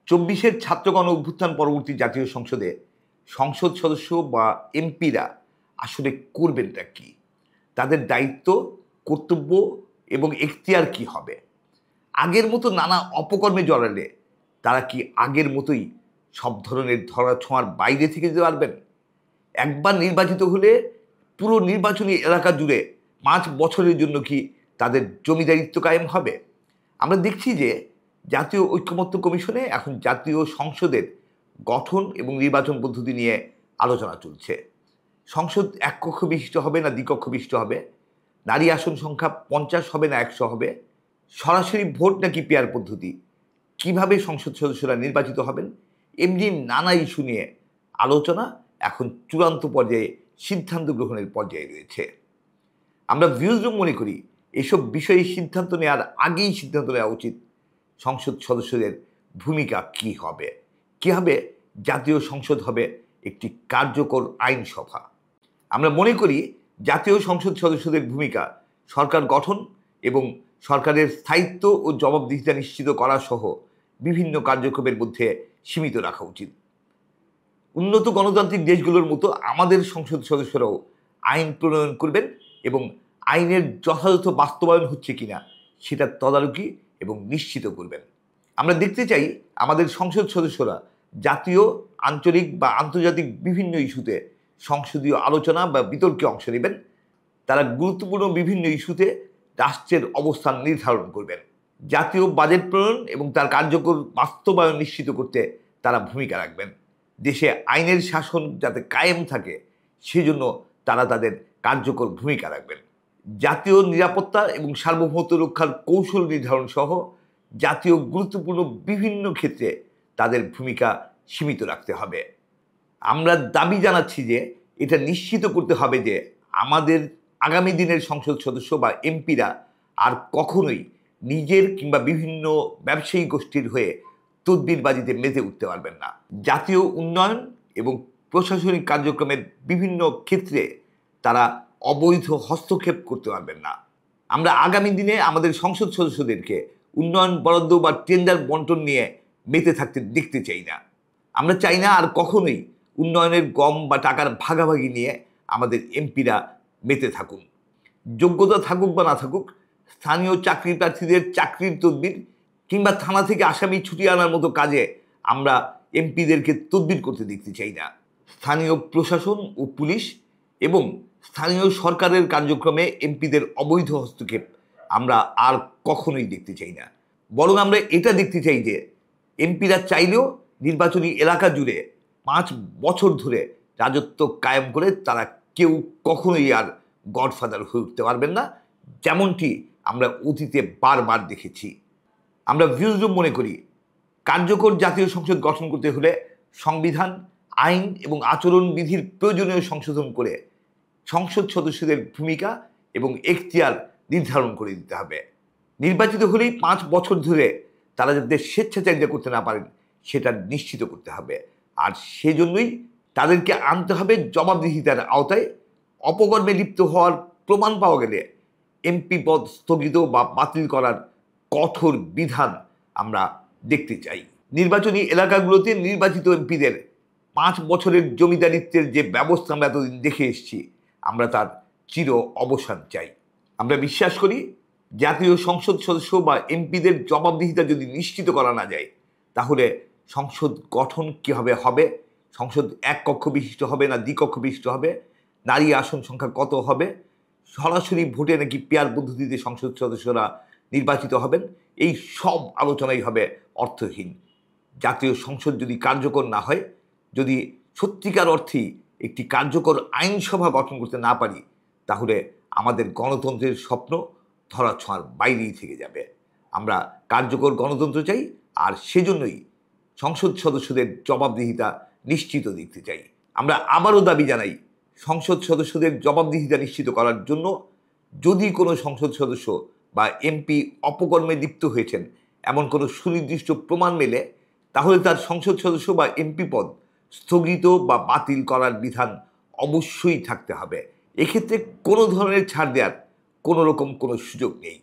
চব্বিশের ছাত্র গণ অভ্যুত্থান পরবর্তী জাতীয় সংসদে সংসদ সদস্য বা এমপিরা আসলে করবেনটা কি, তাদের দায়িত্ব, কর্তব্য এবং এখতিয়ার কি হবে? আগের মতো নানা অপকর্মে জড়ালে তারা কি আগের মতোই সব ধরনের ধরাছোঁয়ার বাইরে থেকে যেতে পারবেন? একবার নির্বাচিত হলে পুরো নির্বাচনী এলাকা জুড়ে 5 বছরের জন্য কি তাদের জমিদারিত্ব কায়েম হবে? আমরা দেখছি যে জাতীয় ঐকমত্য কমিশনে এখন জাতীয় সংসদের গঠন এবং নির্বাচন পদ্ধতি নিয়ে আলোচনা চলছে। সংসদ এক কক্ষ বিশিষ্ট হবে না দ্বিকক্ষ বিশিষ্ট হবে, নারী আসন সংখ্যা 50 হবে না 100 হবে, সরাসরি ভোট নাকি পেয়ার পদ্ধতি, কিভাবে সংসদ সদস্যরা নির্বাচিত হবেন, এমনি নানা ইস্যু নিয়ে আলোচনা এখন চূড়ান্ত পর্যায়ে সিদ্ধান্ত গ্রহণের পর্যায়ে রয়েছে। আমরা ভিউজরুম মনে করি এসব বিষয়ে সিদ্ধান্ত নেওয়ার আগেই সিদ্ধান্ত নেওয়া উচিত সংসদ সদস্যদের ভূমিকা কি হবে, কীভাবে জাতীয় সংসদ হবে একটি কার্যকর আইনসভা। আমরা মনে করি জাতীয় সংসদ সদস্যদের ভূমিকা সরকার গঠন এবং সরকারের স্থায়িত্ব ও জবাবদিহিতা নিশ্চিত করা সহ বিভিন্ন কার্যক্রমের মধ্যে সীমিত রাখা উচিত। উন্নত গণতান্ত্রিক দেশগুলোর মতো আমাদের সংসদ সদস্যরাও আইন প্রণয়ন করবেন এবং আইনের যথাযথ বাস্তবায়ন হচ্ছে কিনা সেটা তদারকি এবং নিশ্চিত করবেন। আমরা দেখতে চাই আমাদের সংসদ সদস্যরা জাতীয়, আঞ্চলিক বা আন্তর্জাতিক বিভিন্ন ইস্যুতে সংসদীয় আলোচনা বা বিতর্কে অংশ নেবেন। তারা গুরুত্বপূর্ণ বিভিন্ন ইস্যুতে রাষ্ট্রের অবস্থান নির্ধারণ করবেন। জাতীয় বাজেট প্রণয়ন এবং তার কার্যকর বাস্তবায়ন নিশ্চিত করতে তারা ভূমিকা রাখবেন। দেশে আইনের শাসন যাতে কায়েম থাকে সেজন্য তারা তাদের কার্যকর ভূমিকা রাখবেন। জাতীয় নিরাপত্তা এবং সার্বভৌমত্ব রক্ষার কৌশল নির্ধারণ সহ জাতীয় গুরুত্বপূর্ণ বিভিন্ন ক্ষেত্রে তাদের ভূমিকা সীমিত রাখতে হবে। আমরা দাবি জানাচ্ছি যে এটা নিশ্চিত করতে হবে যে আমাদের আগামী দিনের সংসদ সদস্য বা এমপিরা আর কখনোই নিজের কিংবা বিভিন্ন ব্যবসায়ী গোষ্ঠীর হয়ে তদবিরবাজিতে মেতে উঠতে পারবেন না। জাতীয় উন্নয়ন এবং প্রশাসনিক কার্যক্রমের বিভিন্ন ক্ষেত্রে তারা অবৈধ হস্তক্ষেপ করতে পারবেন না। আমরা আগামী দিনে আমাদের সংসদ সদস্যদেরকে উন্নয়ন বরাদ্দ বা টেন্ডার বন্টন নিয়ে মেতে থাকতে দেখতে চাই না। আমরা চাই না আর কখনোই উন্নয়নের গম বা টাকার ভাগাভাগি নিয়ে আমাদের এমপিরা মেতে থাকুন। যোগ্যতা থাকুক বা না থাকুক, স্থানীয় চাকরি প্রার্থীদের চাকরির তদবির কিংবা থানা থেকে আসামি ছুটিয়ে আনার মতো কাজে আমরা এমপিদেরকে তদবির করতে দেখতে চাই না। স্থানীয় প্রশাসন ও পুলিশ এবং স্থানীয় সরকারের কার্যক্রমে এমপিদের অবৈধ হস্তক্ষেপ আমরা আর কখনোই দেখতে চাই না। বরং আমরা এটা দেখতে চাই যে এমপিরা চাইলেও নির্বাচনী এলাকা জুড়ে 5 বছর ধরে রাজত্ব কায়েম করে তারা কেউ কখনোই আর গডফাদার হয়ে উঠতে পারবেন না, যেমনটি আমরা অতীতে বারবার দেখেছি। আমরা ভিউজরুম মনে করি কার্যকর জাতীয় সংসদ গঠন করতে হলে সংবিধান, আইন এবং আচরণবিধির প্রয়োজনীয় সংশোধন করে সংসদ সদস্যদের ভূমিকা এবং এখতিয়ার নির্ধারণ করে দিতে হবে। নির্বাচিত হলেই 5 বছর ধরে তারা যাতে স্বেচ্ছাচারিতা করতে না পারেন সেটা নিশ্চিত করতে হবে। আর সেজন্যই তাদেরকে আনতে হবে জবাবদিহিতার আওতায়। অপকর্মে লিপ্ত হওয়ার প্রমাণ পাওয়া গেলে এমপি পদ স্থগিত বা বাতিল করার কঠোর বিধান আমরা দেখতে চাই। নির্বাচনী এলাকাগুলোতে নির্বাচিত এমপিদের 5 বছরের জমিদারিত্বের যে ব্যবস্থা আমরা এতদিন দেখে এসেছি, আমরা তার চির অবসান চাই। আমরা বিশ্বাস করি জাতীয় সংসদ সদস্য বা এমপিদের জবাবদিহিতা যদি নিশ্চিত করা না যায় তাহলে সংসদ গঠন কীভাবে হবে, সংসদ এক কক্ষ বিশিষ্ট হবে না দ্বিকক্ষ বিশিষ্ট হবে, নারী আসন সংখ্যা কত হবে, সরাসরি ভোটে নাকি পেয়ার পদ্ধতিতে সংসদ সদস্যরা নির্বাচিত হবেন, এই সব আলোচনাই হবে অর্থহীন। জাতীয় সংসদ যদি কার্যকর না হয়, যদি সত্যিকার অর্থেই একটি কার্যকর আইনসভা গঠন করতে না পারি, তাহলে আমাদের গণতন্ত্রের স্বপ্ন ধরাছোঁয়ার বাইরেই থেকে যাবে। আমরা কার্যকর গণতন্ত্র চাই, আর সেজন্যই সংসদ সদস্যদের জবাবদিহিতা নিশ্চিত দেখতে চাই। আমরা আবারও দাবি জানাই সংসদ সদস্যদের জবাবদিহিতা নিশ্চিত করার জন্য যদি কোনো সংসদ সদস্য বা এমপি অপকর্মে লিপ্ত হয়েছেন এমন কোনো সুনির্দিষ্ট প্রমাণ মেলে, তাহলে তার সংসদ সদস্য বা এমপি পদ স্থগিত বা বাতিল করার বিধান অবশ্যই থাকতে হবে। এক্ষেত্রে কোনো ধরনের ছাড় দেওয়ার কোনো রকম কোনো সুযোগ নেই।